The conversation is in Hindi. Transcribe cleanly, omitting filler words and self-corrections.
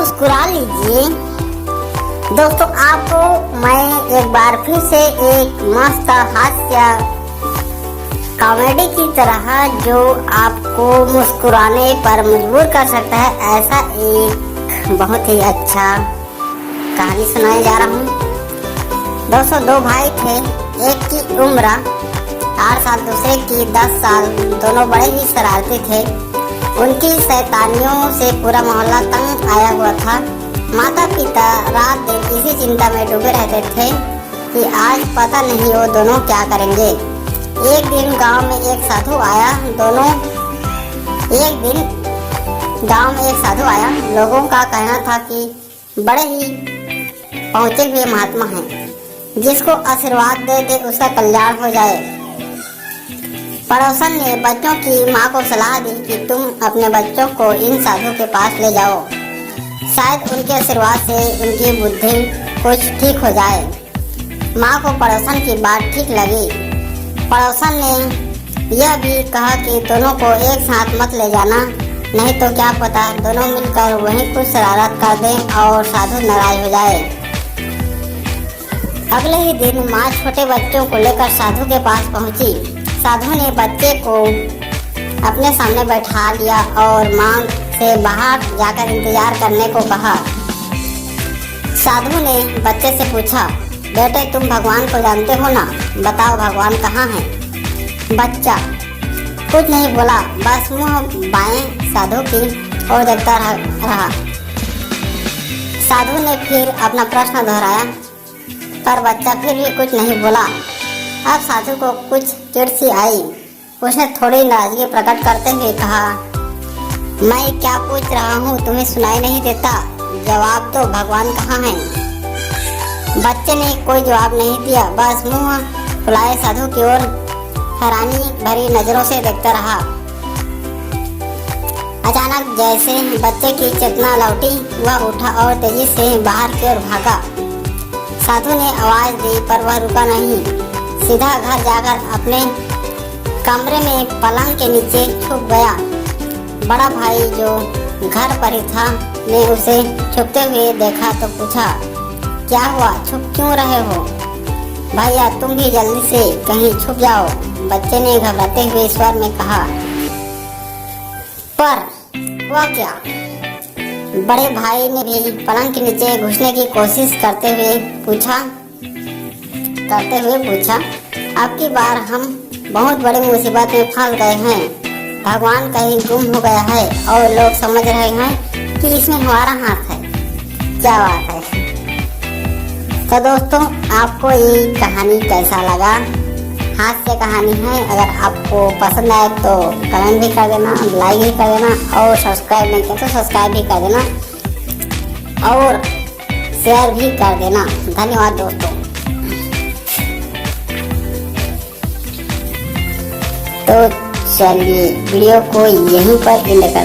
मुस्कुरा लीजिए। दोस्तों, आपको मैं एक बार फिर से एक मस्त हास्य कॉमेडी की तरह जो आपको मुस्कुराने पर मजबूर कर सकता है, ऐसा एक बहुत ही अच्छा कहानी सुनाने जा रहा हूँ। दोस्तों, दो भाई थे, एक की उम्र 8 साल, दूसरे की 10 साल। दोनों बड़े ही शरारती थे। उनकी शैतानियों से पूरा मोहल्ला तंग आया हुआ था। माता पिता रात दिन इसी चिंता में डूबे रहते थे कि आज पता नहीं वो दोनों क्या करेंगे। एक दिन गांव में एक साधु आया। लोगों का कहना था कि बड़े ही पहुंचे हुए महात्मा हैं, जिसको आशीर्वाद दे दे उसका कल्याण हो जाए। पड़ोसन ने बच्चों की माँ को सलाह दी कि तुम अपने बच्चों को इन साधु के पास ले जाओ, शायद उनके आशीर्वाद से उनकी बुद्धि कुछ ठीक हो जाए। माँ को पड़ोसन की बात ठीक लगी। पड़ोसन ने यह भी कहा कि दोनों को एक साथ मत ले जाना, नहीं तो क्या पता दोनों मिलकर वहीं कुछ शरारत कर दें और साधु नाराज हो जाए। अगले ही दिन माँ छोटे बच्चों को लेकर साधु के पास पहुंची। साधु ने बच्चे को अपने सामने बैठा लिया और माँ से बाहर जाकर इंतजार करने को कहा। साधु ने बच्चे से पूछा, बेटे तुम भगवान को जानते हो ना, बताओ भगवान कहाँ है? बच्चा कुछ नहीं बोला, बस मुंह बाएं साधु की ओर देखता रहा। साधु ने फिर अपना प्रश्न दोहराया, पर बच्चा फिर भी कुछ नहीं बोला। अब साधु को कुछ चिढ़ सी आई। उसने थोड़ी नाराजगी प्रकट करते हुए कहा, मैं क्या पूछ रहा हूँ तुम्हें सुनाई नहीं देता? जवाब दो, भगवान कहाँ है? बच्चे ने कोई जवाब नहीं दिया, बस मुंह फुलाए साधु की ओर हैरानी भरी नजरों से देखता रहा। अचानक जैसे बच्चे की चेतना लौटी, वह उठा और तेजी से बाहर की ओर भागा। साधु ने आवाज दी पर वह रुका नहीं, सीधा घर जाकर अपने कमरे में पलंग के नीचे छुप गया। बड़ा भाई जो घर पर ही था ने उसे छुपते हुए देखा तो पूछा, क्या हुआ, छुप क्यों रहे हो? भैया तुम भी जल्दी से कहीं छुप जाओ, बच्चे ने घबराते हुए स्वर में कहा। पर हुआ क्या? बड़े भाई ने भी पलंग के नीचे घुसने की कोशिश करते हुए पूछा, अब की बार हम बहुत बड़ी मुसीबत में फंस गए हैं। भगवान कहीं गुम हो गया है और लोग समझ रहे हैं कि इसमें हमारा हाथ है। क्या बात है? तो दोस्तों, आपको ये कहानी कैसा लगा? हास्य कहानी है। अगर आपको पसंद आए तो कमेंट भी कर देना, लाइक भी कर देना और सब्सक्राइब नहीं किया तो सब्सक्राइब भी कर देना और शेयर भी कर देना। धन्यवाद दोस्तों। तो चलिए वीडियो को यहीं पर एंड करते हैं।